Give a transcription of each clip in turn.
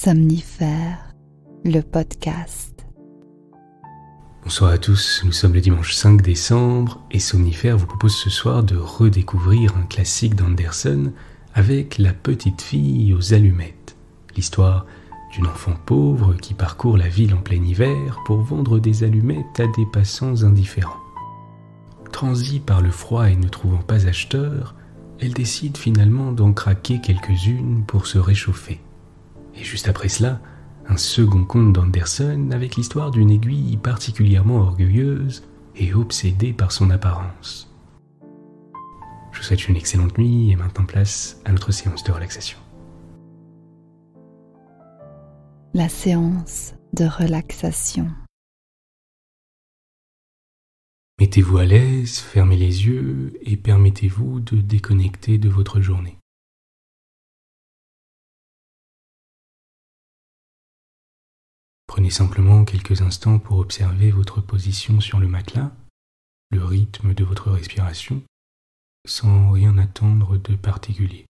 Somnifère, le podcast. Bonsoir à tous, nous sommes le dimanche 5 décembre et Somnifère vous propose ce soir de redécouvrir un classique d'Andersen avec La petite fille aux allumettes. L'histoire d'une enfant pauvre qui parcourt la ville en plein hiver pour vendre des allumettes à des passants indifférents. Transie par le froid et ne trouvant pas acheteur, elle décide finalement d'en craquer quelques-unes pour se réchauffer. Et juste après cela, un second conte d'Andersen avec l'histoire d'une aiguille particulièrement orgueilleuse et obsédée par son apparence. Je vous souhaite une excellente nuit et maintenant place à notre séance de relaxation. La séance de relaxation. Mettez-vous à l'aise, fermez les yeux et permettez-vous de déconnecter de votre journée. Prenez simplement quelques instants pour observer votre position sur le matelas, le rythme de votre respiration, sans rien attendre de particulier.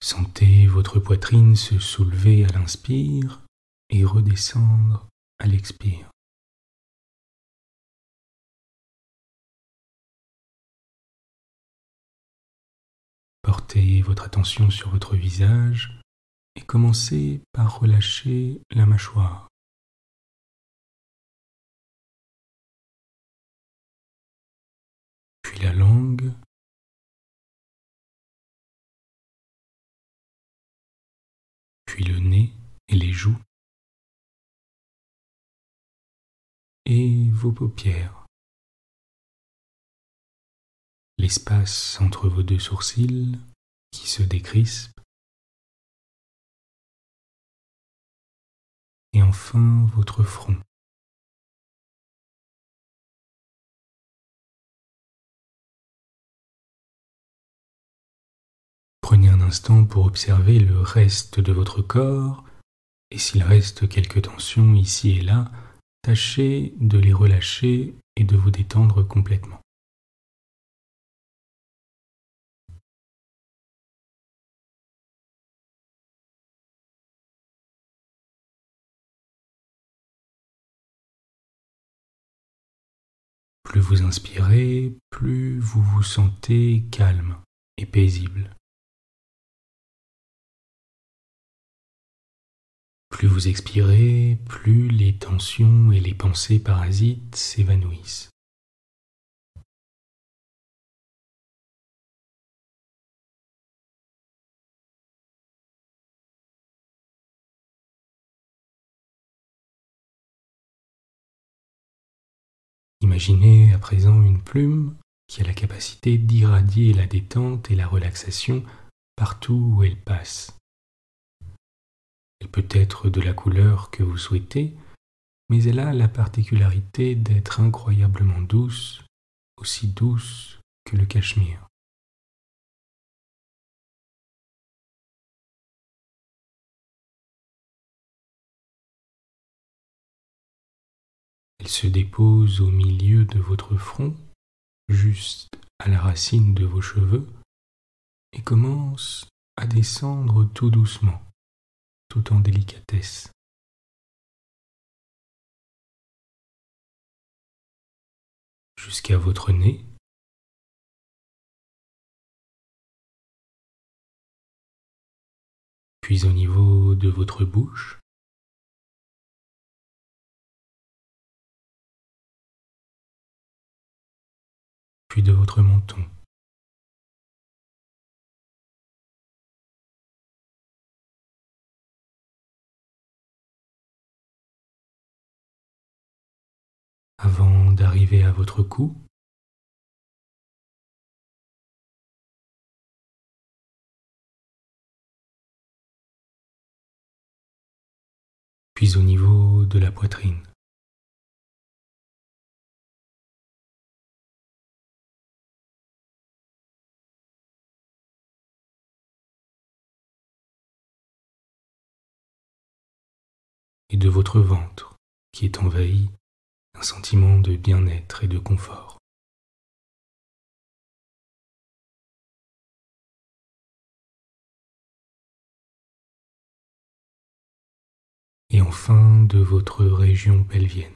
Sentez votre poitrine se soulever à l'inspire et redescendre à l'expire. Portez votre attention sur votre visage et commencez par relâcher la mâchoire. Puis la langue, puis le nez et les joues, et vos paupières. L'espace entre vos deux sourcils qui se décrispent, et enfin votre front. Prenez un instant pour observer le reste de votre corps, et s'il reste quelques tensions ici et là, tâchez de les relâcher et de vous détendre complètement. Plus vous inspirez, plus vous vous sentez calme et paisible. Plus vous expirez, plus les tensions et les pensées parasites s'évanouissent. Imaginez à présent une plume qui a la capacité d'irradier la détente et la relaxation partout où elle passe. Elle peut être de la couleur que vous souhaitez, mais elle a la particularité d'être incroyablement douce, aussi douce que le cachemire. Elle se dépose au milieu de votre front, juste à la racine de vos cheveux, et commence à descendre tout doucement, tout en délicatesse. Jusqu'à votre nez, puis au niveau de votre bouche, puis de votre menton. Avant d'arriver à votre cou, puis au niveau de la poitrine. Et de votre ventre. qui est envahi d'un sentiment de bien-être et de confort. Et enfin de votre région pelvienne.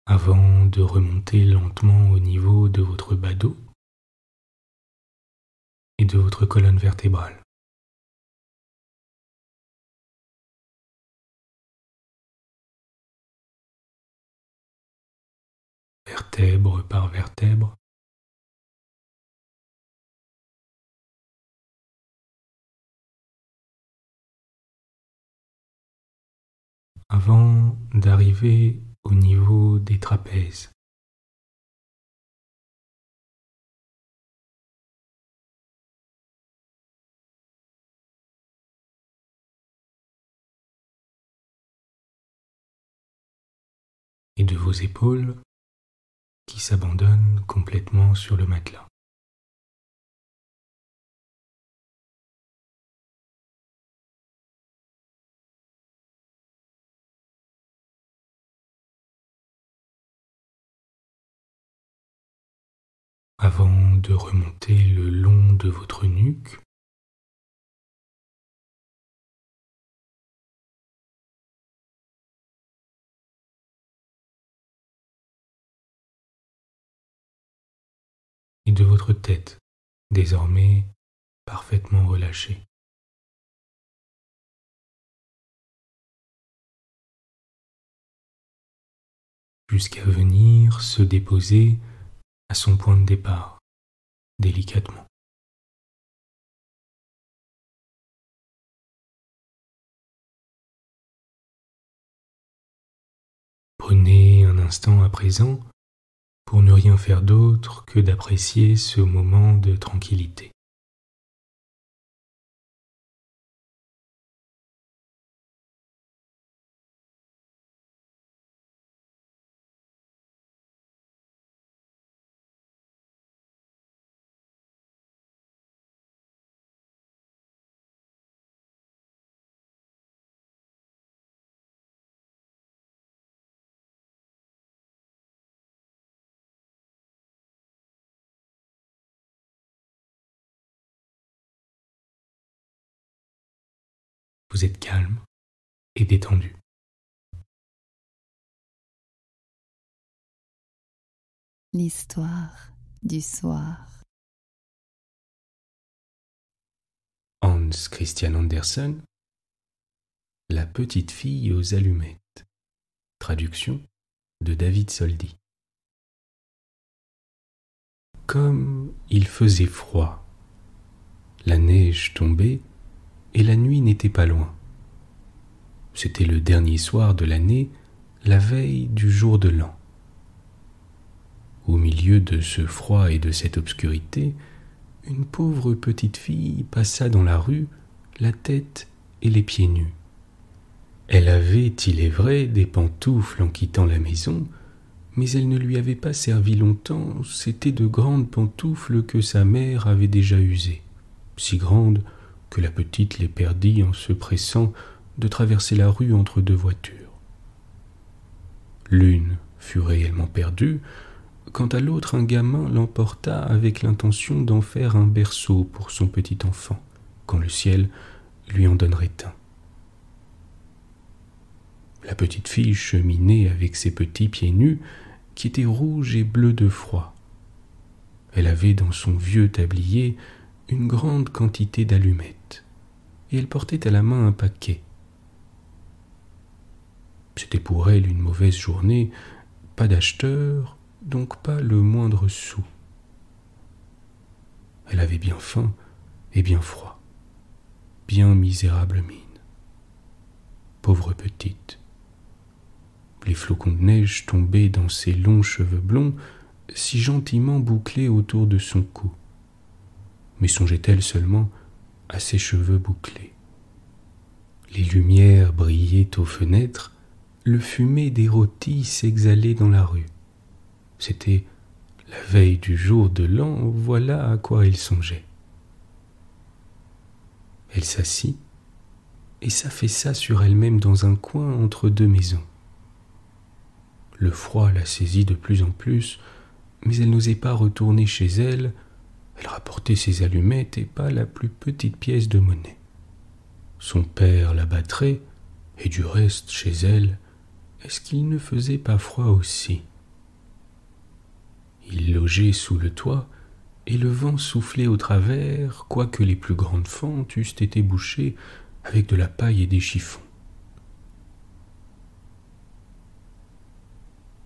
Avant de remonter lentement au niveau de votre bas dos et de votre colonne vertébrale. Vertèbre par vertèbre, avant d'arriver au niveau des trapèzes. Et de vos épaules qui s'abandonnent complètement sur le matelas. Avant de remonter le long de votre nuque, et de votre tête, désormais parfaitement relâchée. Jusqu'à venir se déposer à son point de départ, délicatement. Prenez un instant à présent pour ne rien faire d'autre que d'apprécier ce moment de tranquillité. Vous êtes calme et détendu. L'histoire du soir. Hans Christian Andersen, La petite fille aux allumettes. Traduction de David Soldy. Comme il faisait froid, la neige tombait et la nuit n'était pas loin. C'était le dernier soir de l'année, la veille du jour de l'an. Au milieu de ce froid et de cette obscurité, une pauvre petite fille passa dans la rue, la tête et les pieds nus. Elle avait, il est vrai, des pantoufles en quittant la maison, mais elles ne lui avaient pas servi longtemps, c'étaient de grandes pantoufles que sa mère avait déjà usées, si grandes que la petite les perdit en se pressant de traverser la rue entre deux voitures. L'une fut réellement perdue, quant à l'autre un gamin l'emporta avec l'intention d'en faire un berceau pour son petit enfant, quand le ciel lui en donnerait un. La petite fille cheminait avec ses petits pieds nus, qui étaient rouges et bleus de froid. Elle avait dans son vieux tablier une grande quantité d'allumettes, et elle portait à la main un paquet. C'était pour elle une mauvaise journée, pas d'acheteur, donc pas le moindre sou. Elle avait bien faim et bien froid, bien misérable mine. Pauvre petite. Les flocons de neige tombaient dans ses longs cheveux blonds, si gentiment bouclés autour de son cou. Mais songeait-elle seulement à ses cheveux bouclés? Les lumières brillaient aux fenêtres, le fumet des rôtis s'exhalait dans la rue. C'était La veille du jour de l'an, voilà à quoi elle songeait. Elle s'assit et s'affaissa sur elle-même dans un coin entre deux maisons. Le froid la saisit de plus en plus, mais elle n'osait pas retourner chez elle. Elle rapportait ses allumettes et pas la plus petite pièce de monnaie. Son père la battrait, et du reste, chez elle, est-ce qu'il ne faisait pas froid aussi? Il logeait sous le toit, et le vent soufflait au travers, quoique les plus grandes fentes eussent été bouchées avec de la paille et des chiffons.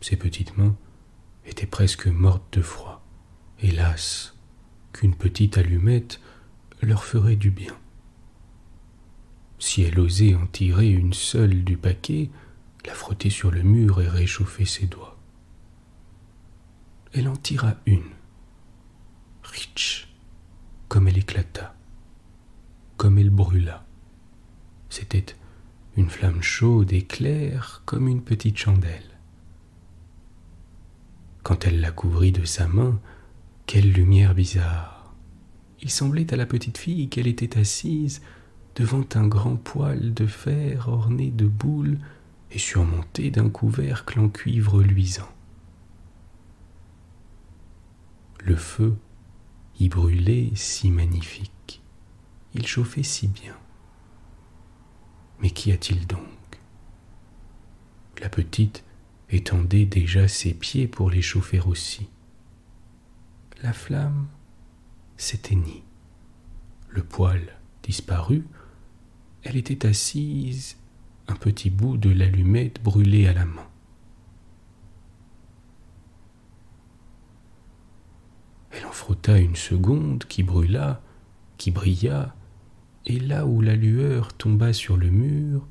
Ses petites mains étaient presque mortes de froid. Hélas, qu'une petite allumette leur ferait du bien. Si elle osait en tirer une seule du paquet, la frotter sur le mur et réchauffer ses doigts. Elle en tira une. Ritch, comme elle éclata, comme elle brûla. C'était une flamme chaude et claire comme une petite chandelle. Quand elle la couvrit de sa main, quelle lumière bizarre! Il semblait à la petite fille qu'elle était assise devant un grand poêle de fer orné de boules et surmonté d'un couvercle en cuivre luisant. Le feu y brûlait si magnifique, il chauffait si bien. Mais qu'y a-t-il donc? La petite étendait déjà ses pieds pour les chauffer aussi. La flamme s'éteignit. Le poêle disparut. Elle était assise, un petit bout de l'allumette brûlé à la main. Elle en frotta une seconde qui brûla, qui brilla, et là où la lueur tomba sur le mur,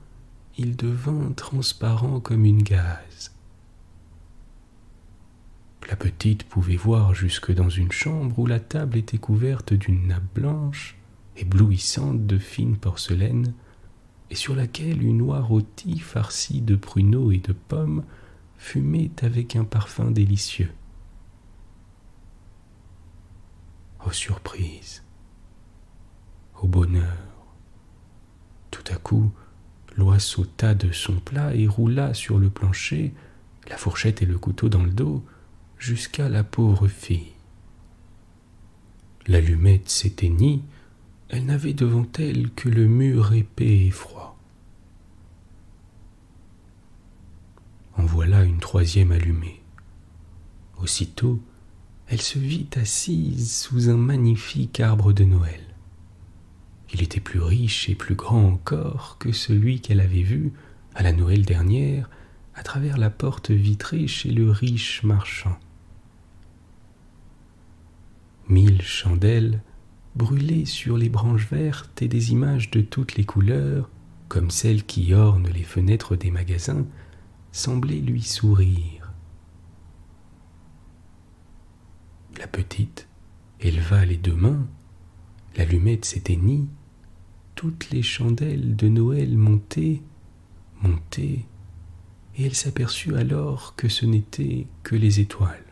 il devint transparent comme une gaze. La petite pouvait voir jusque dans une chambre où la table était couverte d'une nappe blanche, éblouissante de fine porcelaine, et sur laquelle une oie rôtie farcie de pruneaux et de pommes fumait avec un parfum délicieux. Oh surprise! Au bonheur! Tout à coup, l'oie sauta de son plat et roula sur le plancher, la fourchette et le couteau dans le dos, jusqu'à la pauvre fille. L'allumette s'éteignit, elle n'avait devant elle que le mur épais et froid. En voilà une troisième allumée. Aussitôt, elle se vit assise sous un magnifique arbre de Noël. Il était plus riche et plus grand encore que celui qu'elle avait vu à la Noël dernière à travers la porte vitrée chez le riche marchand. 1000 chandelles brûlaient sur les branches vertes et des images de toutes les couleurs, comme celles qui ornent les fenêtres des magasins, semblaient lui sourire. La petite éleva les deux mains, l'allumette s'éteignit, toutes les chandelles de Noël montaient, montaient, et elle s'aperçut alors que ce n'étaient que les étoiles.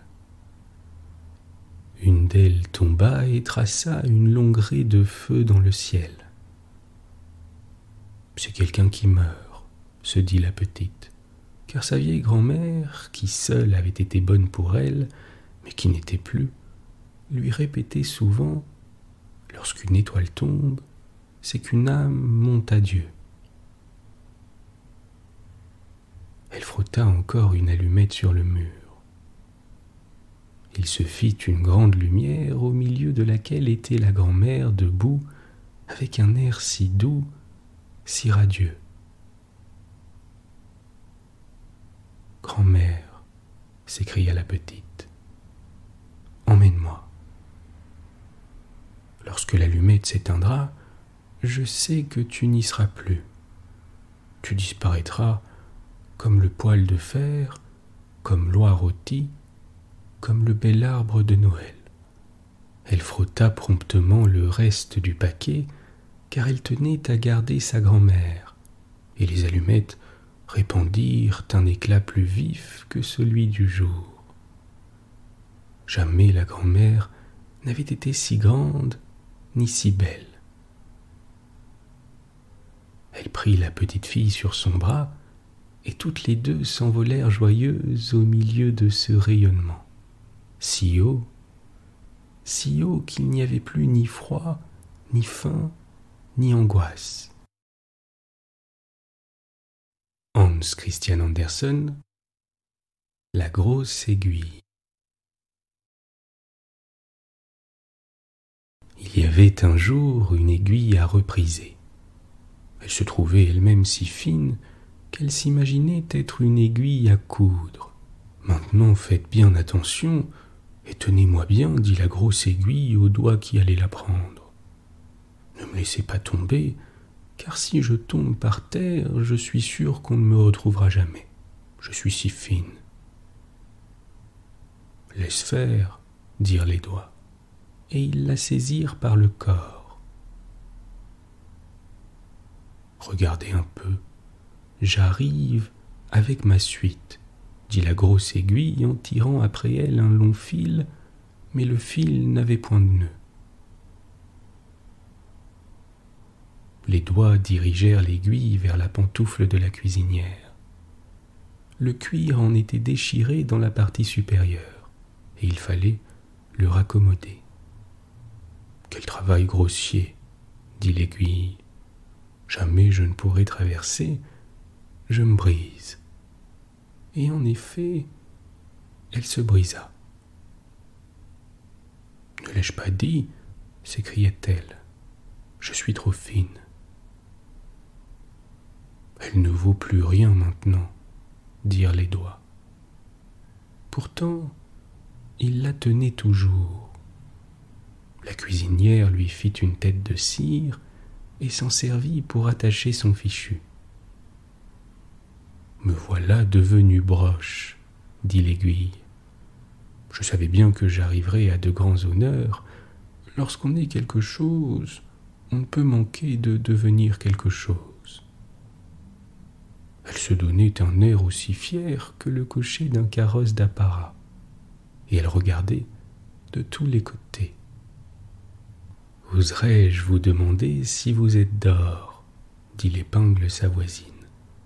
Une d'elles tomba et traça une longue raie de feu dans le ciel. « C'est quelqu'un qui meurt, » se dit la petite, car sa vieille grand-mère, qui seule avait été bonne pour elle, mais qui n'était plus, lui répétait souvent « Lorsqu'une étoile tombe, c'est qu'une âme monte à Dieu. » Elle frotta encore une allumette sur le mur. Il se fit une grande lumière au milieu de laquelle était la grand-mère debout avec un air si doux, si radieux. « Grand-mère, » s'écria la petite, « emmène-moi. Lorsque l'allumette s'éteindra, je sais que tu n'y seras plus. Tu disparaîtras comme le poêle de fer, comme l'oie rôtie, comme le bel arbre de Noël. » Elle frotta promptement le reste du paquet, car elle tenait à garder sa grand-mère, et les allumettes répandirent un éclat plus vif que celui du jour. Jamais la grand-mère n'avait été si grande ni si belle. Elle prit la petite fille sur son bras, et toutes les deux s'envolèrent joyeuses au milieu de ce rayonnement, si haut qu'il n'y avait plus ni froid, ni faim, ni angoisse. Hans Christian Andersen, La grosse aiguille. Il y avait un jour une aiguille à repriser. Elle se trouvait elle-même si fine qu'elle s'imaginait être une aiguille à coudre. « Maintenant faites bien attention, et tenez-moi bien, dit la grosse aiguille au doigt qui allait la prendre. Ne me laissez pas tomber, car si je tombe par terre, je suis sûr qu'on ne me retrouvera jamais. Je suis si fine. » « Laisse faire, dirent les doigts, et ils la saisirent par le corps. « Regardez un peu, j'arrive avec ma suite, dit la grosse aiguille en tirant après elle un long fil, mais le fil n'avait point de nœud. Les doigts dirigèrent l'aiguille vers la pantoufle de la cuisinière. Le cuir en était déchiré dans la partie supérieure, et il fallait le raccommoder. « Quel travail grossier, dit l'aiguille. Jamais je ne pourrai traverser, je me brise. » Et en effet, elle se brisa. « Ne l'ai-je pas dit ?» s'écriait-elle. « Je suis trop fine. » Elle ne vaut plus rien maintenant, dirent les doigts. Pourtant, il la tenait toujours. La cuisinière lui fit une tête de cire et s'en servit pour attacher son fichu. « Me voilà devenue broche, dit l'aiguille. Je savais bien que j'arriverais à de grands honneurs. Lorsqu'on est quelque chose, on ne peut manquer de devenir quelque chose. » Elle se donnait un air aussi fier que le cocher d'un carrosse d'apparat, et elle regardait de tous les côtés. « Oserais-je vous demander si vous êtes d'or ?» dit l'épingle sa voisine.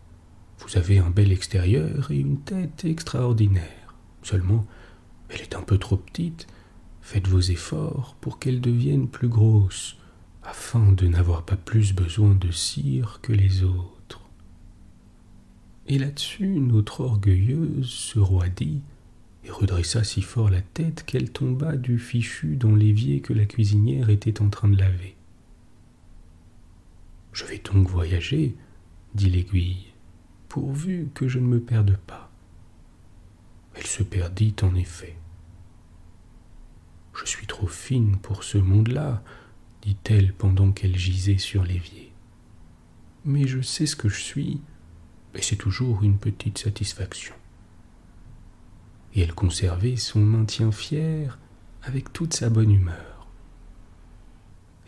« Vous avez un bel extérieur et une tête extraordinaire. Seulement, elle est un peu trop petite. Faites vos efforts pour qu'elle devienne plus grosse, afin de n'avoir pas plus besoin de cire que les autres. » Et là-dessus, notre orgueilleuse se roidit et redressa si fort la tête qu'elle tomba du fichu dans l'évier que la cuisinière était en train de laver. « Je vais donc voyager, dit l'aiguille, pourvu que je ne me perde pas. » Elle se perdit en effet. « Je suis trop fine pour ce monde-là, dit-elle pendant qu'elle gisait sur l'évier. Mais je sais ce que je suis, et c'est toujours une petite satisfaction. » Et elle conservait son maintien fier avec toute sa bonne humeur.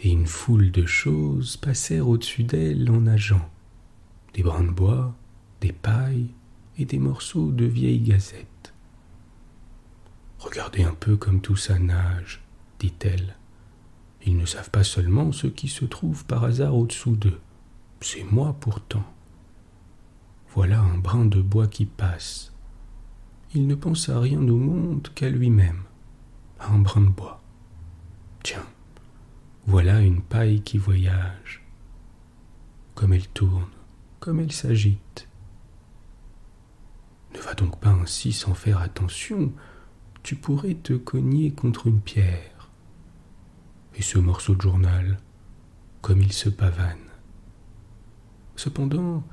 Et une foule de choses passèrent au-dessus d'elle en nageant, des brins de bois, des pailles et des morceaux de vieilles gazettes. « Regardez un peu comme tout ça nage, dit-elle. Ils ne savent pas seulement ce qui se trouve par hasard au-dessous d'eux. C'est moi pourtant. Voilà un brin de bois qui passe. Il ne pense à rien au monde qu'à lui-même, à un brin de bois. Tiens, voilà une paille qui voyage. Comme elle tourne, comme elle s'agite. Ne va donc pas ainsi sans faire attention, tu pourrais te cogner contre une pierre. Et ce morceau de journal, comme il se pavane. Cependant,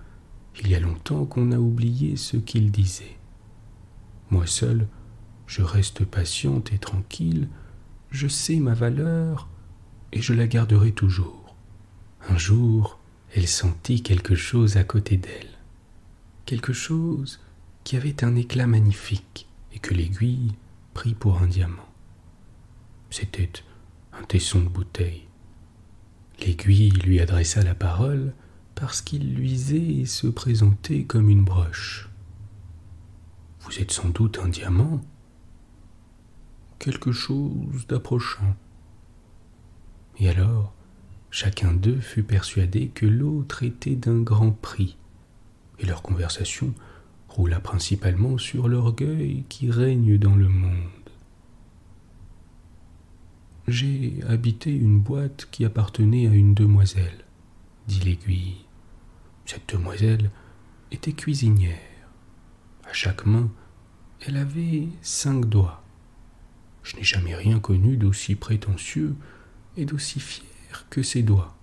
il y a longtemps qu'on a oublié ce qu'il disait. Moi seul, je reste patiente et tranquille, je sais ma valeur et je la garderai toujours. Un jour, elle sentit quelque chose à côté d'elle. Quelque chose qui avait un éclat magnifique et que l'aiguille prit pour un diamant. C'était un tesson de bouteille. L'aiguille lui adressa la parole parce qu'il luisait et se présentait comme une broche. « Vous êtes sans doute un diamant ?»« quelque chose d'approchant. Et alors, chacun d'eux fut persuadé que l'autre était d'un grand prix, et leur conversation roula principalement sur l'orgueil qui règne dans le monde. « J'ai habité une boîte qui appartenait à une demoiselle, » dit l'aiguille. Cette demoiselle était cuisinière. À chaque main, elle avait 5 doigts. Je n'ai jamais rien connu d'aussi prétentieux et d'aussi fier que ses doigts.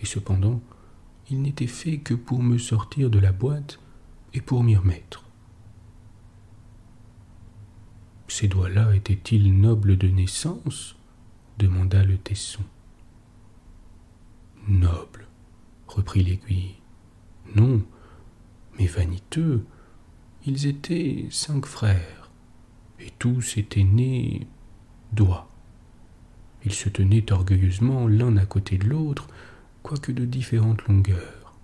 Et cependant, il n'était fait que pour me sortir de la boîte et pour m'y remettre. Ces doigts-là étaient-ils nobles de naissance ? Demanda le tesson. Nobles, reprit l'aiguille. Non, mais vaniteux. Ils étaient 5 frères, et tous étaient nés doigts. Ils se tenaient orgueilleusement l'un à côté de l'autre, quoique de différentes longueurs.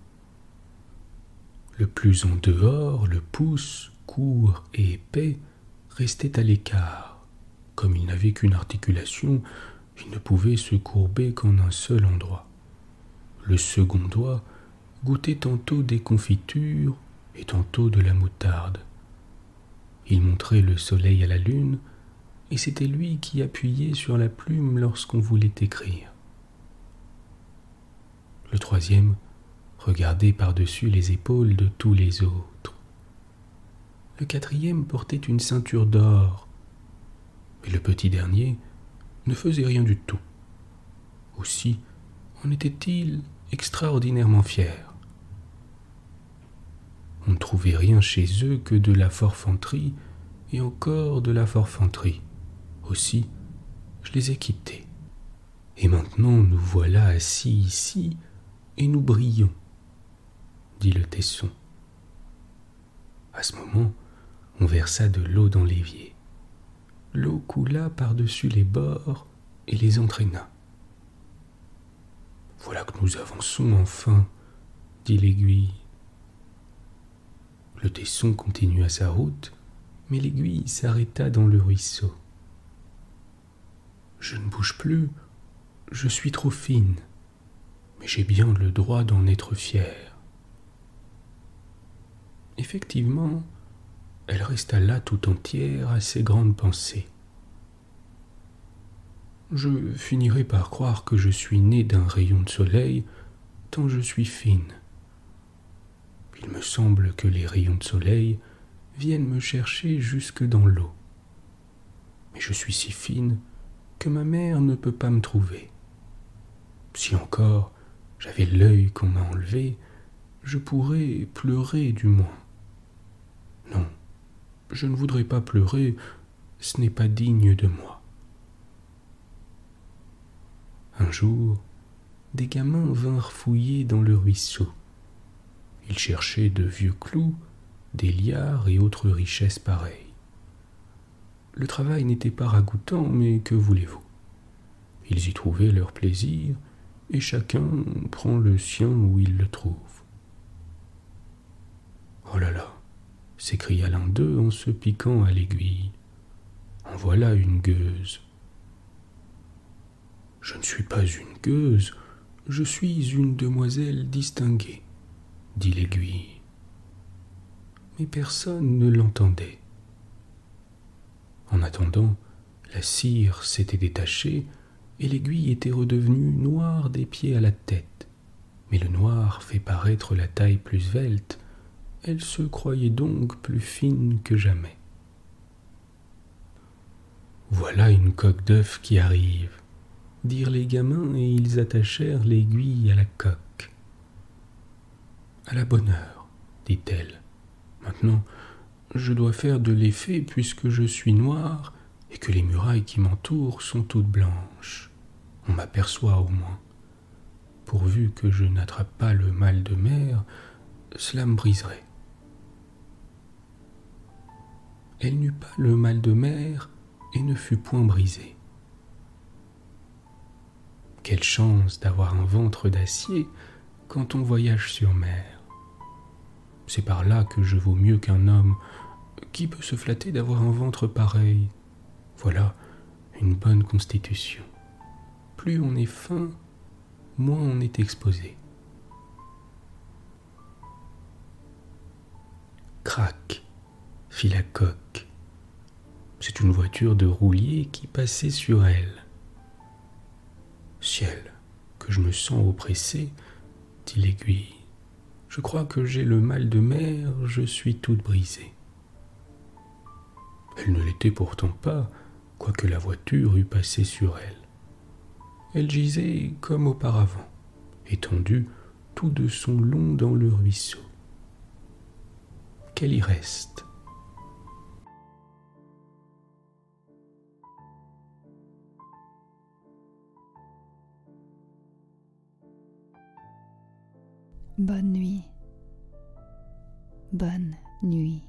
Le plus en dehors, le pouce, court et épais, restait à l'écart. Comme il n'avait qu'une articulation, il ne pouvait se courber qu'en un seul endroit. Le second doigt goûtait tantôt des confitures et tantôt de la moutarde. Il montrait le soleil à la lune, et c'était lui qui appuyait sur la plume lorsqu'on voulait écrire. Le troisième regardait par-dessus les épaules de tous les autres. Le quatrième portait une ceinture d'or, mais le petit dernier ne faisait rien du tout. Aussi en était-il extraordinairement fier. On ne trouvait rien chez eux que de la forfanterie et encore de la forfanterie. Aussi, je les ai quittés. Et maintenant nous voilà assis ici et nous brillons, dit le tesson. À ce moment, on versa de l'eau dans l'évier. L'eau coula par-dessus les bords et les entraîna. « Voilà que nous avançons enfin, » dit l'aiguille. Le tesson continua sa route, mais l'aiguille s'arrêta dans le ruisseau. « Je ne bouge plus, je suis trop fine, mais j'ai bien le droit d'en être fière. » Effectivement, elle resta là tout entière à ses grandes pensées. Je finirai par croire que je suis née d'un rayon de soleil, tant je suis fine. Il me semble que les rayons de soleil viennent me chercher jusque dans l'eau. Mais je suis si fine que ma mère ne peut pas me trouver. Si encore j'avais l'œil qu'on m'a enlevé, je pourrais pleurer du moins. Non, je ne voudrais pas pleurer, ce n'est pas digne de moi. Un jour, des gamins vinrent fouiller dans le ruisseau. Ils cherchaient de vieux clous, des liards et autres richesses pareilles. Le travail n'était pas ragoûtant, mais que voulez-vous ? Ils y trouvaient leur plaisir, et chacun prend le sien où il le trouve. « Oh là là !» s'écria l'un d'eux en se piquant à l'aiguille. « En voilà une gueuse !»« Je ne suis pas une gueuse, je suis une demoiselle distinguée, » dit l'aiguille. Mais personne ne l'entendait. En attendant, la cire s'était détachée et l'aiguille était redevenue noire des pieds à la tête. Mais le noir fait paraître la taille plus svelte. Elle se croyait donc plus fine que jamais. « Voilà une coque d'œuf qui arrive », dirent les gamins et ils attachèrent l'aiguille à la coque. « À la bonne heure, dit-elle. Maintenant, je dois faire de l'effet puisque je suis noire et que les murailles qui m'entourent sont toutes blanches. On m'aperçoit au moins. Pourvu que je n'attrape pas le mal de mer, cela me briserait. » Elle n'eut pas le mal de mer et ne fut point brisée. Quelle chance d'avoir un ventre d'acier quand on voyage sur mer. C'est par là que je vaux mieux qu'un homme. Qui peut se flatter d'avoir un ventre pareil ? Voilà, une bonne constitution. Plus on est fin, moins on est exposé. Crac, fit la coque. C'est une voiture de roulier qui passait sur elle. Ciel, que je me sens oppressé, dit l'aiguille. Je crois que j'ai le mal de mer, je suis toute brisée. Elle ne l'était pourtant pas, quoique la voiture eût passé sur elle. Elle gisait comme auparavant, étendue tout de son long dans le ruisseau. Qu'elle y reste. Bonne nuit. Bonne nuit.